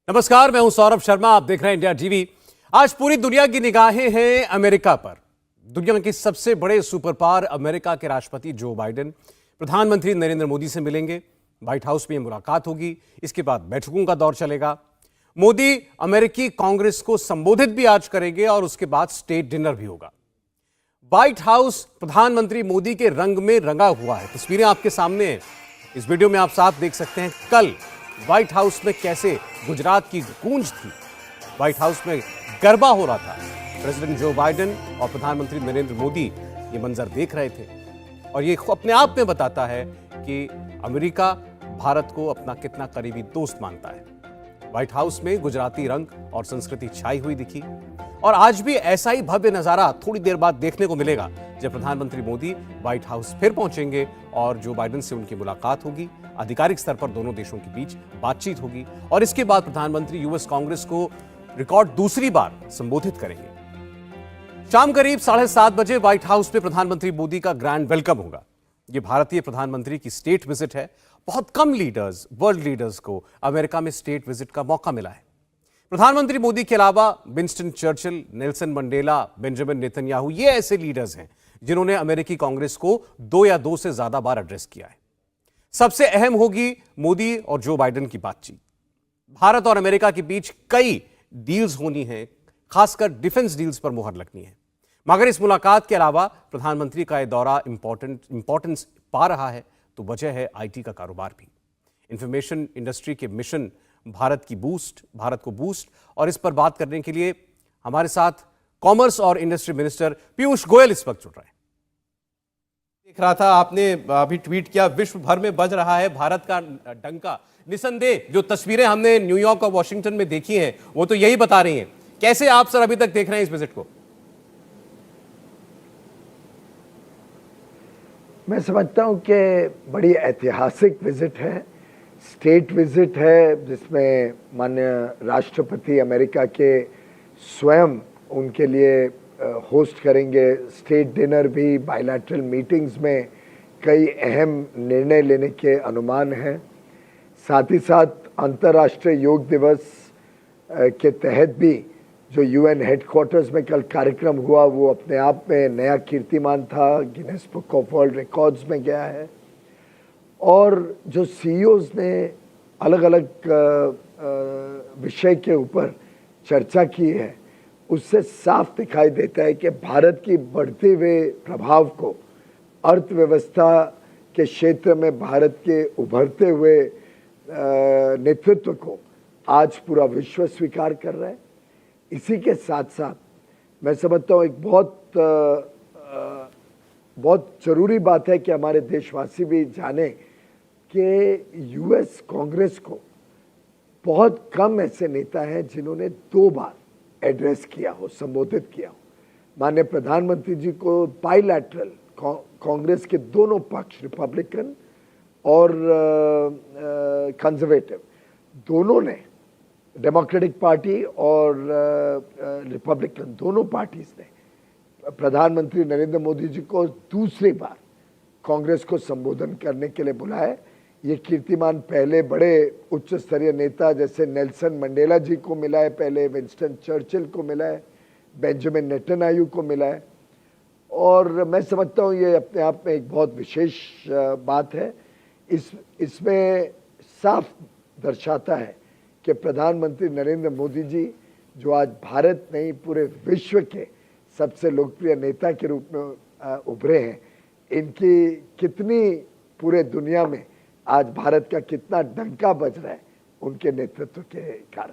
नमस्कार, मैं हूं सौरभ शर्मा। आप देख रहे हैं इंडिया टीवी। आज पूरी दुनिया की निगाहें हैं अमेरिका पर। दुनिया के सबसे बड़े सुपर पावर अमेरिका के राष्ट्रपति जो बाइडेन प्रधानमंत्री नरेंद्र मोदी से मिलेंगे। व्हाइट हाउस में मुलाकात होगी, इसके बाद बैठकों का दौर चलेगा। मोदी अमेरिकी कांग्रेस को संबोधित भी आज करेंगे और उसके बाद स्टेट डिनर भी होगा। व्हाइट हाउस प्रधानमंत्री मोदी के रंग में रंगा हुआ है। तस्वीरें आपके सामने हैं। इस वीडियो में आप साफ देख सकते हैं कल व्हाइट हाउस में कैसे गुजरात की गूंज थी। व्हाइट हाउस में गरबा हो रहा था। प्रेसिडेंट जो बाइडेन और प्रधानमंत्री नरेंद्र मोदी ये मंजर देख रहे थे और ये अपने आप में बताता है कि अमेरिका भारत को अपना कितना करीबी दोस्त मानता है। व्हाइट हाउस में गुजराती रंग और संस्कृति छाई हुई दिखी और आज भी ऐसा ही भव्य नजारा थोड़ी देर बाद देखने को मिलेगा जब प्रधानमंत्री मोदी व्हाइट हाउस फिर पहुंचेंगे और जो बाइडेन से उनकी मुलाकात होगी। आधिकारिक स्तर पर दोनों देशों के बीच बातचीत होगी और इसके बाद प्रधानमंत्री यूएस कांग्रेस को रिकॉर्ड दूसरी बार संबोधित करेंगे। शाम करीब 7:30 बजे व्हाइट हाउस में प्रधानमंत्री मोदी का ग्रैंड वेलकम होगा। यह भारतीय प्रधानमंत्री की स्टेट विजिट है। बहुत कम लीडर्स, वर्ल्ड लीडर्स को अमेरिका में स्टेट विजिट का मौका मिला है। प्रधानमंत्री मोदी के अलावा Winston Churchill, Nelson Mandela, Benjamin Netanyahu ये ऐसे लीडर्स हैं जिन्होंने अमेरिकी कांग्रेस को 2 या 2 से ज्यादा बार एड्रेस किया है। सबसे अहम होगी मोदी और जो बाइडेन की बातचीत। भारत और अमेरिका के बीच कई डील्स होनी है, खासकर डिफेंस डील्स पर मुहर लगनी है। मगर इस मुलाकात के अलावा प्रधानमंत्री का यह दौरा इंपॉर्टेंस पा रहा है तो वजह है आईटी का कारोबार भी। इंफॉर्मेशन इंडस्ट्री के मिशन भारत को बूस्ट और इस पर बात करने के लिए हमारे साथ कॉमर्स और इंडस्ट्री मिनिस्टर पीयूष गोयल इस वक्त जुड़ रहे हैं। देख रहा था आपने अभी ट्वीट किया, विश्व भर में बज रहा है भारत का डंका। निसंदेह जो तस्वीरें हमने न्यूयॉर्क और वॉशिंगटन में देखी हैं वो तो यही बता रही हैं। कैसे आप सर अभी तक देख रहे हैं इस विजिट को? मैं समझता हूं कि बड़ी ऐतिहासिक विजिट है, स्टेट विजिट है, जिसमें माननीय राष्ट्रपति अमेरिका के स्वयं उनके लिए होस्ट करेंगे। स्टेट डिनर भी, बायलैटरल मीटिंग्स में कई अहम निर्णय लेने के अनुमान हैं। साथ ही साथ अंतर्राष्ट्रीय योग दिवस के तहत भी जो यूएन हेडक्वार्टर्स में कल कार्यक्रम हुआ वो अपने आप में नया कीर्तिमान था, Guinness book of world records में गया है। और जो सीईओज ने अलग अलग विषय के ऊपर चर्चा की है उससे साफ दिखाई देता है कि भारत की बढ़ते हुए प्रभाव को, अर्थव्यवस्था के क्षेत्र में भारत के उभरते हुए नेतृत्व को आज पूरा विश्व स्वीकार कर रहा है। इसी के साथ साथ मैं समझता हूँ एक बहुत ज़रूरी बात है कि हमारे देशवासी भी जाने कि यूएस कांग्रेस को बहुत कम ऐसे नेता हैं जिन्होंने 2 बार एड्रेस किया हो, संबोधित किया हो। माननीय प्रधानमंत्री जी को बायलैटरल कांग्रेस के दोनों पक्ष, रिपब्लिकन और कंजर्वेटिव, दोनों ने, डेमोक्रेटिक पार्टी और रिपब्लिकन दोनों पार्टीज ने प्रधानमंत्री नरेंद्र मोदी जी को दूसरी बार कांग्रेस को संबोधन करने के लिए बुलाया। ये कीर्तिमान पहले बड़े उच्च स्तरीय नेता जैसे नेल्सन मंडेला जी को मिला है, पहले विंस्टन चर्चिल को मिला है, बेंजामिन नेतन्याहू को मिला है। और मैं समझता हूँ ये अपने आप में एक बहुत विशेष बात है। इसमें साफ दर्शाता है कि प्रधानमंत्री नरेंद्र मोदी जी जो आज भारत नहीं पूरे विश्व के सबसे लोकप्रिय नेता के रूप में उभरे हैं, इनकी कितनी पूरे दुनिया में आज भारत का कितना डंका बज रहा है उनके नेतृत्व के कारण।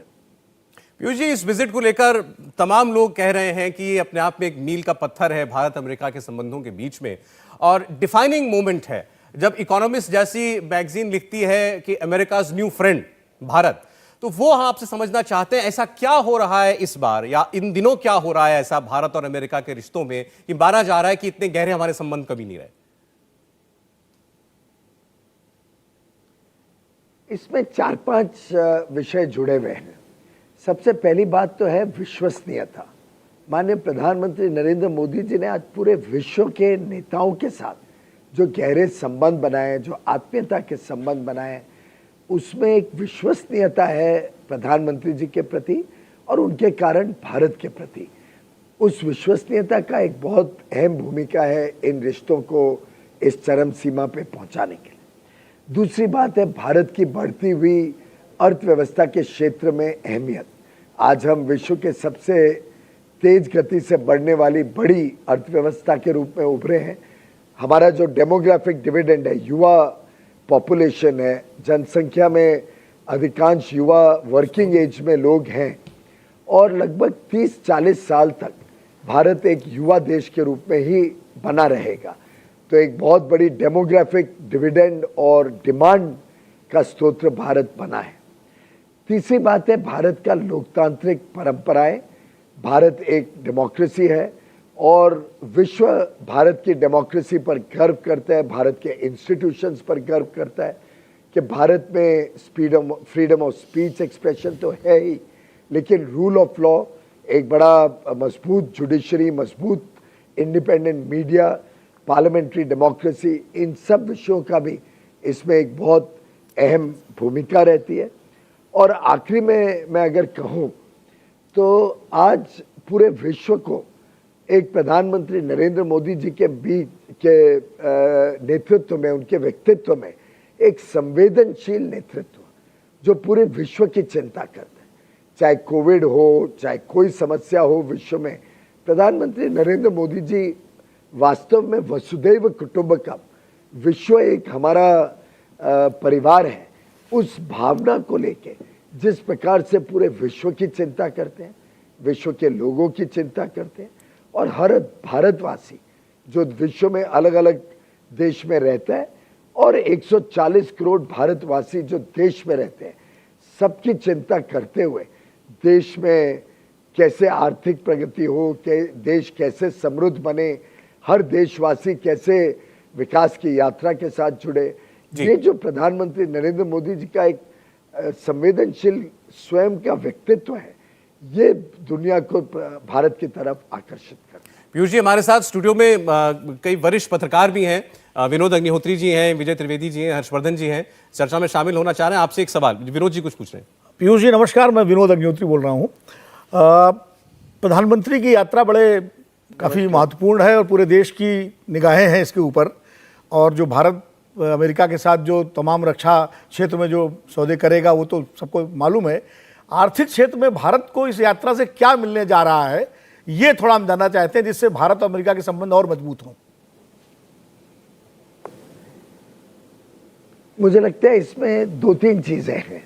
पीयूष जी, इस विजिट को लेकर तमाम लोग कह रहे हैं कि ये अपने आप में एक मील का पत्थर है भारत अमेरिका के संबंधों के बीच में और डिफाइनिंग मोमेंट है। जब इकोनॉमिस्ट जैसी मैगजीन लिखती है कि अमेरिकाज न्यू फ्रेंड भारत, तो वो आपसे समझना चाहते हैं ऐसा क्या हो रहा है इस बार या इन दिनों क्या हो रहा है ऐसा भारत और अमेरिका के रिश्तों में कि माना जा रहा है कि इतने गहरे हमारे संबंध कभी नहीं रहे। इसमें 4-5 विषय जुड़े हुए हैं। सबसे पहली बात तो है विश्वसनीयता। माननीय प्रधानमंत्री नरेंद्र मोदी जी ने आज पूरे विश्व के नेताओं के साथ जो गहरे संबंध बनाए, जो आत्मीयता के संबंध बनाए, उसमें एक विश्वसनीयता है प्रधानमंत्री जी के प्रति और उनके कारण भारत के प्रति। उस विश्वसनीयता का एक बहुत अहम भूमिका है इन रिश्तों को इस चरम सीमा पे पहुंचाने के लिए। दूसरी बात है भारत की बढ़ती हुई अर्थव्यवस्था के क्षेत्र में अहमियत। आज हम विश्व के सबसे तेज गति से बढ़ने वाली बड़ी अर्थव्यवस्था के रूप में उभरे हैं। हमारा जो डेमोग्राफिक डिविडेंड है, युवा पॉपुलेशन है, जनसंख्या में अधिकांश युवा वर्किंग एज में लोग हैं और लगभग 30-40 साल तक भारत एक युवा देश के रूप में ही बना रहेगा। तो एक बहुत बड़ी डेमोग्राफिक डिविडेंड और डिमांड का स्रोत भारत बना है। तीसरी बात है भारत का लोकतांत्रिक परंपराएं। भारत एक डेमोक्रेसी है और विश्व भारत की डेमोक्रेसी पर गर्व करता है, भारत के इंस्टीट्यूशंस पर गर्व करता है कि भारत में फ्रीडम ऑफ स्पीच एक्सप्रेशन तो है ही, लेकिन रूल ऑफ लॉ, एक बड़ा मजबूत जुडिशरी, मजबूत इंडिपेंडेंट मीडिया, पार्लियामेंट्री डेमोक्रेसी, इन सब विषयों का भी इसमें एक बहुत अहम भूमिका रहती है। और आखिरी में मैं अगर कहूँ तो आज पूरे विश्व को एक प्रधानमंत्री नरेंद्र मोदी जी के बीच के नेतृत्व में, उनके व्यक्तित्व में एक संवेदनशील नेतृत्व जो पूरे विश्व की चिंता करता है, चाहे कोविड हो, चाहे कोई समस्या हो विश्व में, प्रधानमंत्री नरेंद्र मोदी जी वास्तव में वसुधैव कुटुंबकम, विश्व एक हमारा परिवार है, उस भावना को लेके जिस प्रकार से पूरे विश्व की चिंता करते हैं, विश्व के लोगों की चिंता करते हैं और हर भारतवासी जो विश्व में अलग अलग देश में रहता है और 140 करोड़ भारतवासी जो देश में रहते हैं, सबकी चिंता करते हुए देश में कैसे आर्थिक प्रगति हो, देश कैसे समृद्ध बने, हर देशवासी कैसे विकास की यात्रा के साथ जुड़े, ये जो प्रधानमंत्री नरेंद्र मोदी जी का एक संवेदनशील स्वयं का व्यक्तित्व है, ये दुनिया को भारत की तरफ आकर्षित करता है। पीयूष जी, हमारे साथ स्टूडियो में कई वरिष्ठ पत्रकार भी हैं। विनोद अग्निहोत्री जी हैं, विजय त्रिवेदी जी हैं, हर्षवर्धन जी हैं, चर्चा में शामिल होना चाह रहे हैं। आपसे एक सवाल, विनोद जी कुछ पूछ रहे हैं। पीयूष जी नमस्कार, मैं विनोद अग्निहोत्री बोल रहा हूँ। प्रधानमंत्री की यात्रा काफ़ी महत्वपूर्ण है और पूरे देश की निगाहें हैं इसके ऊपर। और जो भारत अमेरिका के साथ जो तमाम रक्षा क्षेत्र में जो सौदे करेगा वो तो सबको मालूम है। आर्थिक क्षेत्र में भारत को इस यात्रा से क्या मिलने जा रहा है, ये थोड़ा हम जानना चाहते हैं, जिससे भारत और अमेरिका के संबंध और मजबूत हों। मुझे लगता है इसमें 2-3 चीजें हैं।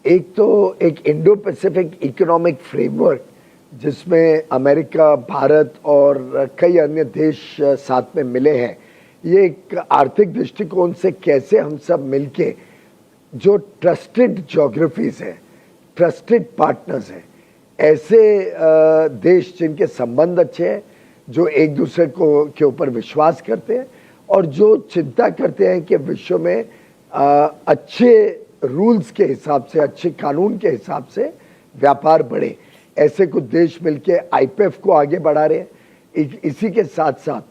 एक तो एक इंडो पैसिफिक इकोनॉमिक फ्रेमवर्क जिसमें अमेरिका, भारत और कई अन्य देश साथ में मिले हैं, ये एक आर्थिक दृष्टिकोण से कैसे हम सब मिलके जो ट्रस्टेड ज्योग्राफीज है, ट्रस्टेड पार्टनर्स हैं, ऐसे देश जिनके संबंध अच्छे हैं, जो एक दूसरे को के ऊपर विश्वास करते हैं और जो चिंता करते हैं कि विश्व में अच्छे रूल्स के हिसाब से, अच्छे कानून के हिसाब से व्यापार बढ़े, ऐसे कुछ देश मिलके आईपीएफ को आगे बढ़ा रहे हैं। इसी के साथ साथ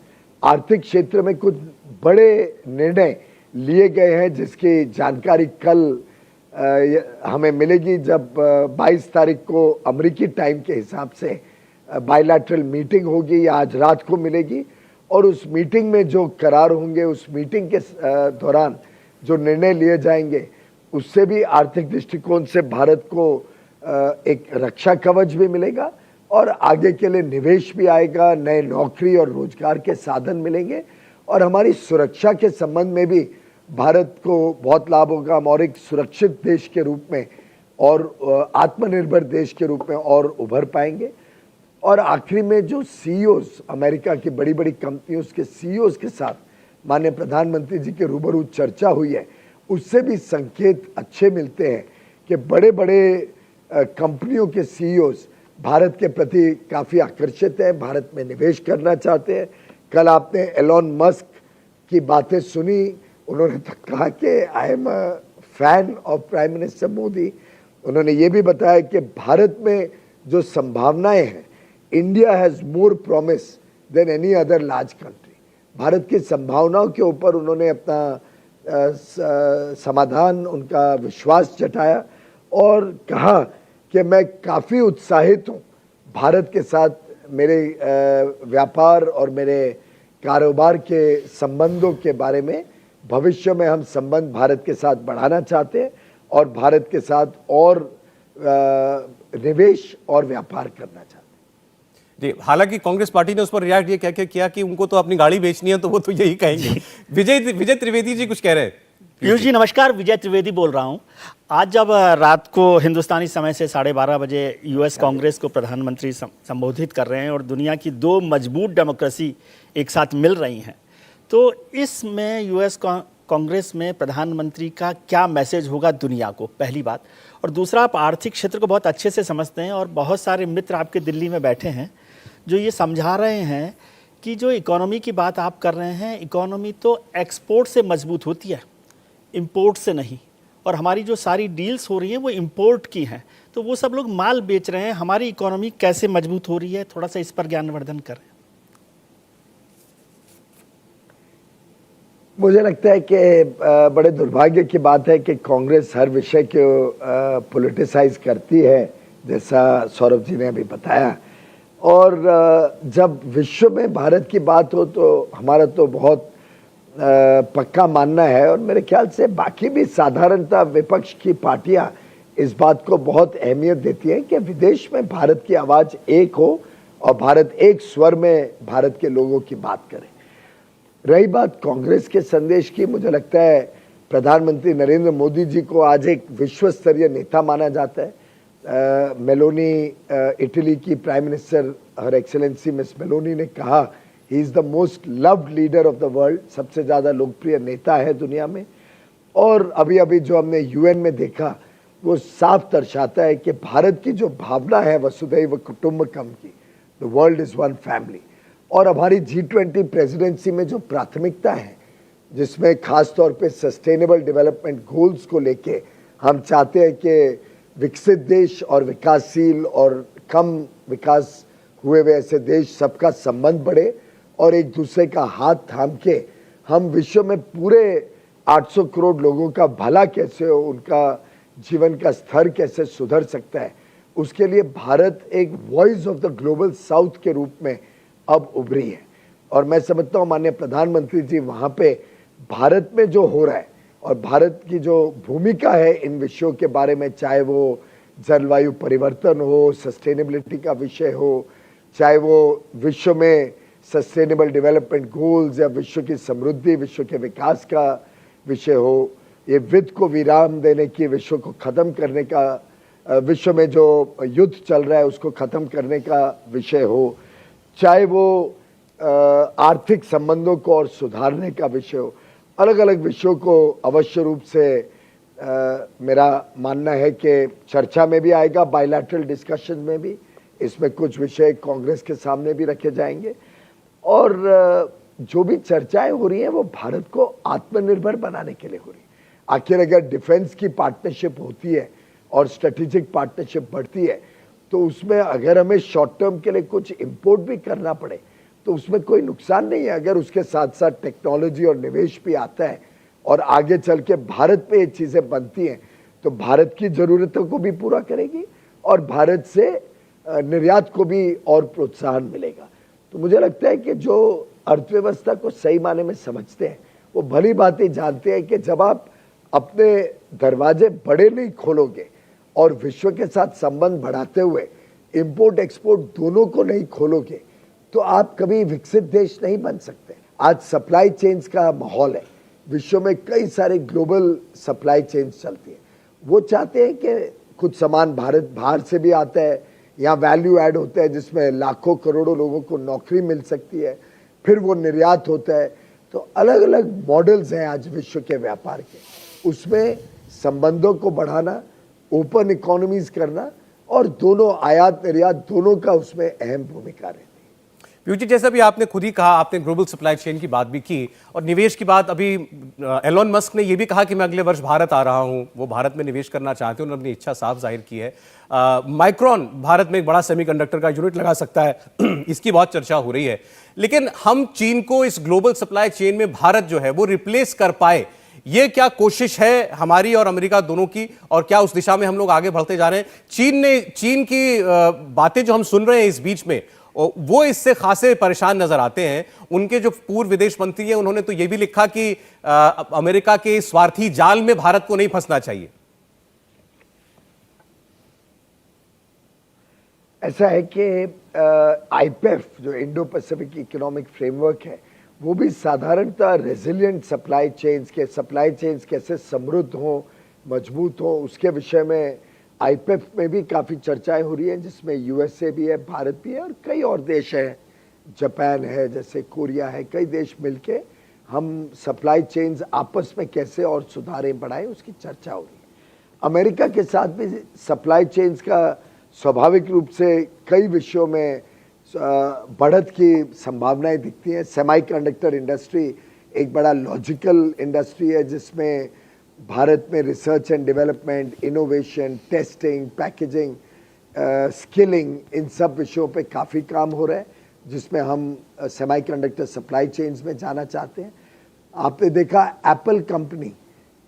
आर्थिक क्षेत्र में कुछ बड़े निर्णय लिए गए हैं जिसकी जानकारी कल हमें मिलेगी, जब 22 तारीख को अमेरिकी टाइम के हिसाब से बायलैटरल मीटिंग होगी या आज रात को मिलेगी। और उस मीटिंग में जो करार होंगे, उस मीटिंग के दौरान जो निर्णय लिए जाएंगे, उससे भी आर्थिक दृष्टिकोण से भारत को एक रक्षा कवच भी मिलेगा और आगे के लिए निवेश भी आएगा, नए नौकरी और रोजगार के साधन मिलेंगे और हमारी सुरक्षा के संबंध में भी भारत को बहुत लाभ होगा। हम और एक सुरक्षित देश के रूप में और आत्मनिर्भर देश के रूप में और उभर पाएंगे। और आखिरी में जो सीईओज, अमेरिका की बड़ी बड़ी कंपनियों के सीईओज के साथ माननीय प्रधानमंत्री जी के रूबरू चर्चा हुई है, उससे भी संकेत अच्छे मिलते हैं कि बड़े बड़े कंपनियों के सीईओज भारत के प्रति काफ़ी आकर्षित हैं, भारत में निवेश करना चाहते हैं। कल आपने एलोन मस्क की बातें सुनी, उन्होंने तो कहा कि I am a fan of prime minister Modi. उन्होंने ये भी बताया कि भारत में जो संभावनाएं हैं, India has more promise than any other large country. Bharat की संभावनाओं के ऊपर उन्होंने अपना समाधान, उनका विश्वास जताया और कहा कि मैं काफ़ी उत्साहित हूँ भारत के साथ मेरे व्यापार और मेरे कारोबार के संबंधों के बारे में। भविष्य में हम संबंध भारत के साथ बढ़ाना चाहते हैं और भारत के साथ और निवेश और व्यापार करना चाहते हैं। जी, हालांकि कांग्रेस पार्टी ने उस पर रिएक्ट ये कह के किया कि उनको तो अपनी गाड़ी बेचनी है, तो वो तो यही कहेंगे। विजय त्रिवेदी जी कुछ कह रहे हैं। पीयूष जी नमस्कार, विजय त्रिवेदी बोल रहा हूं। आज जब रात को हिंदुस्तानी समय से 12:30 बजे यूएस कांग्रेस को प्रधानमंत्री संबोधित कर रहे हैं और दुनिया की दो मजबूत डेमोक्रेसी एक साथ मिल रही हैं, तो इसमें यूएस कांग्रेस में प्रधानमंत्री का क्या मैसेज होगा दुनिया को, पहली बात। और दूसरा, आप आर्थिक क्षेत्र को बहुत अच्छे से समझते हैं और बहुत सारे मित्र आपके दिल्ली में बैठे हैं जो ये समझा रहे हैं कि जो इकोनॉमी की बात आप कर रहे हैं, इकोनॉमी तो एक्सपोर्ट से मजबूत होती है, इंपोर्ट से नहीं। और हमारी जो सारी डील्स हो रही हैं वो इंपोर्ट की हैं, तो वो सब लोग माल बेच रहे हैं, हमारी इकोनॉमी कैसे मजबूत हो रही है, थोड़ा सा इस पर ज्ञानवर्धन करें। मुझे लगता है कि बड़े दुर्भाग्य की बात है कि कांग्रेस हर विषय को पॉलिटिसाइज करती है, जैसा सौरभ जी ने अभी बताया। और जब विश्व में भारत की बात हो तो हमारा तो बहुत पक्का मानना है, और मेरे ख्याल से बाकी भी साधारणतः विपक्ष की पार्टियां इस बात को बहुत अहमियत देती हैं कि विदेश में भारत की आवाज़ एक हो और भारत एक स्वर में भारत के लोगों की बात करे। रही बात कांग्रेस के संदेश की, मुझे लगता है प्रधानमंत्री नरेंद्र मोदी जी को आज एक विश्व स्तरीय नेता माना जाता है। मेलोनी, इटली की प्राइम मिनिस्टर हर एक्सेलेंसी मिस मेलोनी ने कहा he is the most loved leader of the world, सबसे ज़्यादा लोकप्रिय नेता है दुनिया में। और अभी अभी जो हमने यूएन में देखा वो साफ दर्शाता है कि भारत की जो भावना है वसुधैव कुटुंबकम की, the world is one family. और हमारी G20 प्रेसिडेंसी में जो प्राथमिकता है, जिसमें खास तौर पे सस्टेनेबल डेवलपमेंट गोल्स को लेके हम चाहते हैं कि विकसित देश और विकासशील और कम विकास हुए हुए ऐसे देश सबका संबंध बढ़े और एक दूसरे का हाथ थाम के हम विश्व में पूरे 800 करोड़ लोगों का भला कैसे हो, उनका जीवन का स्तर कैसे सुधर सकता है, उसके लिए भारत एक voice of the global south के रूप में अब उभरी है। और मैं समझता हूँ माननीय प्रधानमंत्री जी वहाँ पे भारत में जो हो रहा है और भारत की जो भूमिका है इन विषयों के बारे में, चाहे वो जलवायु परिवर्तन हो, सस्टेनेबिलिटी का विषय हो, चाहे वो विश्व में सस्टेनेबल डेवलपमेंट गोल्स या विश्व की समृद्धि, विश्व के विकास का विषय हो, ये वित्त को विराम देने की, विश्व को ख़त्म करने का, विश्व में जो युद्ध चल रहा है उसको ख़त्म करने का विषय हो, चाहे वो आर्थिक संबंधों को और सुधारने का विषय हो, अलग अलग विषयों को अवश्य रूप से मेरा मानना है कि चर्चा में भी आएगा, बायलैटरल डिस्कशन में भी इसमें कुछ विषय कांग्रेस के सामने भी रखे जाएंगे। और जो भी चर्चाएं हो रही हैं वो भारत को आत्मनिर्भर बनाने के लिए हो रही है। आखिर अगर डिफेंस की पार्टनरशिप होती है और स्ट्रेटेजिक पार्टनरशिप बढ़ती है तो उसमें अगर हमें शॉर्ट टर्म के लिए कुछ इंपोर्ट भी करना पड़े तो उसमें कोई नुकसान नहीं है, अगर उसके साथ साथ टेक्नोलॉजी और निवेश भी आता है और आगे चल के भारत पे ये चीज़ें बनती हैं तो भारत की ज़रूरतों को भी पूरा करेगी और भारत से निर्यात को भी और प्रोत्साहन मिलेगा। तो मुझे लगता है कि जो अर्थव्यवस्था को सही माने में समझते हैं वो भली बातें जानते हैं कि जब आप अपने दरवाजे बड़े नहीं खोलोगे और विश्व के साथ संबंध बढ़ाते हुए इंपोर्ट एक्सपोर्ट दोनों को नहीं खोलोगे तो आप कभी विकसित देश नहीं बन सकते। आज सप्लाई चेन्स का माहौल है, विश्व में कई सारे ग्लोबल सप्लाई चेन्स चलती है। वो चाहते हैं कि कुछ सामान भारत बाहर से भी आता है, यहाँ वैल्यू ऐड होता है जिसमें लाखों करोड़ों लोगों को नौकरी मिल सकती है, फिर वो निर्यात होता है। तो अलग अलग मॉडल्स हैं आज विश्व के व्यापार के, उसमें संबंधों को बढ़ाना, ओपन इकोनॉमीज करना और दोनों आयात निर्यात दोनों का उसमें अहम भूमिका रहती है। पीयूष जी, जैसा भी आपने खुद ही कहा, आपने ग्लोबल सप्लाई चेन की बात भी की और निवेश की बात, अभी एलोन मस्क ने यह भी कहा कि मैं अगले वर्ष भारत आ रहा हूं, वो भारत में निवेश करना चाहते हैं, उन्होंने अपनी इच्छा साफ जाहिर की है। माइक्रॉन भारत में एक बड़ा सेमीकंडक्टर का यूनिट लगा सकता है इसकी बहुत चर्चा हो रही है। लेकिन हम चीन को इस ग्लोबल सप्लाई चेन में भारत जो है वो रिप्लेस कर पाए, ये क्या कोशिश है हमारी और अमेरिका दोनों की, और क्या उस दिशा में हम लोग आगे बढ़ते जा रहे हैं? चीन की बातें जो हम सुन रहे हैं इस बीच में, वो इससे खासे परेशान नजर आते हैं। उनके जो पूर्व विदेश मंत्री हैं उन्होंने तो ये भी लिखा कि अमेरिका के स्वार्थी जाल में भारत को नहीं फंसना चाहिए। ऐसा है कि आईपेफ जो इंडो पैसिफिक इकोनॉमिक फ्रेमवर्क है, वो भी साधारणतः रेजिलिएंट सप्लाई चेन्स कैसे समृद्ध हो, मजबूत हो, उसके विषय में आईपेफ में भी काफ़ी चर्चाएं हो रही हैं, जिसमें यूएसए भी है, भारत भी है और कई और देश हैं, जापान है, जैसे कोरिया है, कई देश मिलके हम सप्लाई चेन्स आपस में कैसे और सुधारें बढ़ाएं, उसकी चर्चा हो रही है। अमेरिका के साथ भी सप्लाई चेन्स का स्वाभाविक रूप से कई विषयों में बढ़त की संभावनाएं दिखती हैं। सेमीकंडक्टर इंडस्ट्री एक बड़ा लॉजिकल इंडस्ट्री है, जिसमें भारत में research and development, innovation, testing, packaging, skilling, इन सब विषयों पे काफ़ी काम हो रहा है, जिसमें हम सेमीकंडक्टर सप्लाई चेन्स में जाना चाहते हैं। आपने देखा एप्पल कंपनी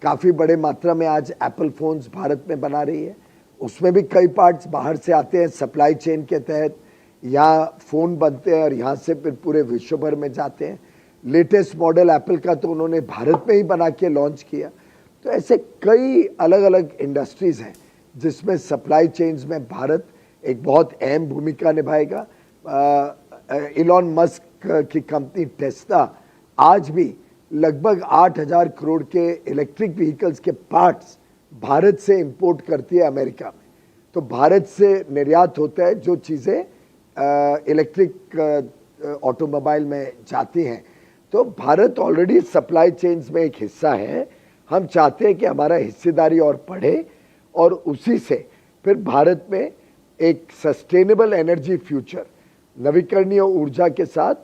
काफ़ी बड़े मात्रा में आज एप्पल फोन्स भारत में बना रही है, उसमें भी कई पार्ट्स बाहर से आते हैं सप्लाई चेन के तहत, यहाँ फ़ोन बनते हैं और यहाँ से फिर पूरे विश्व भर में जाते हैं। लेटेस्ट मॉडल एप्पल का तो उन्होंने भारत में ही बना के लॉन्च किया। तो ऐसे कई अलग अलग इंडस्ट्रीज़ हैं जिसमें सप्लाई चेन्स में भारत एक बहुत अहम भूमिका निभाएगा। इलॉन मस्क की कंपनी टेस्ला आज भी लगभग 8,000 करोड़ के इलेक्ट्रिक व्हीकल्स के पार्ट्स भारत से इंपोर्ट करती है अमेरिका में। तो भारत से निर्यात होता है जो चीज़ें इलेक्ट्रिक ऑटोमोबाइल में जाती हैं। तो भारत ऑलरेडी सप्लाई चेन्स में एक हिस्सा है। हम चाहते हैं कि हमारा हिस्सेदारी और बढ़े और उसी से फिर भारत में एक सस्टेनेबल एनर्जी फ्यूचर, नवीकरणीय ऊर्जा के साथ,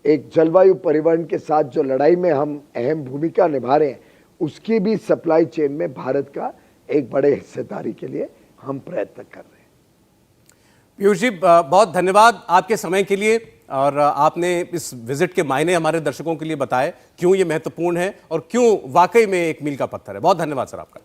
एक जलवायु परिवर्तन के साथ जो लड़ाई में हम अहम भूमिका निभा रहे हैं, उसकी भी सप्लाई चेन में भारत का एक बड़े हिस्सेदारी के लिए हम प्रयत्न कर रहे हैं। पीयूष जी, बहुत धन्यवाद आपके समय के लिए, और आपने इस विजिट के मायने हमारे दर्शकों के लिए बताए, क्यों ये महत्वपूर्ण है और क्यों वाकई में एक मील का पत्थर है। बहुत धन्यवाद सर आपका।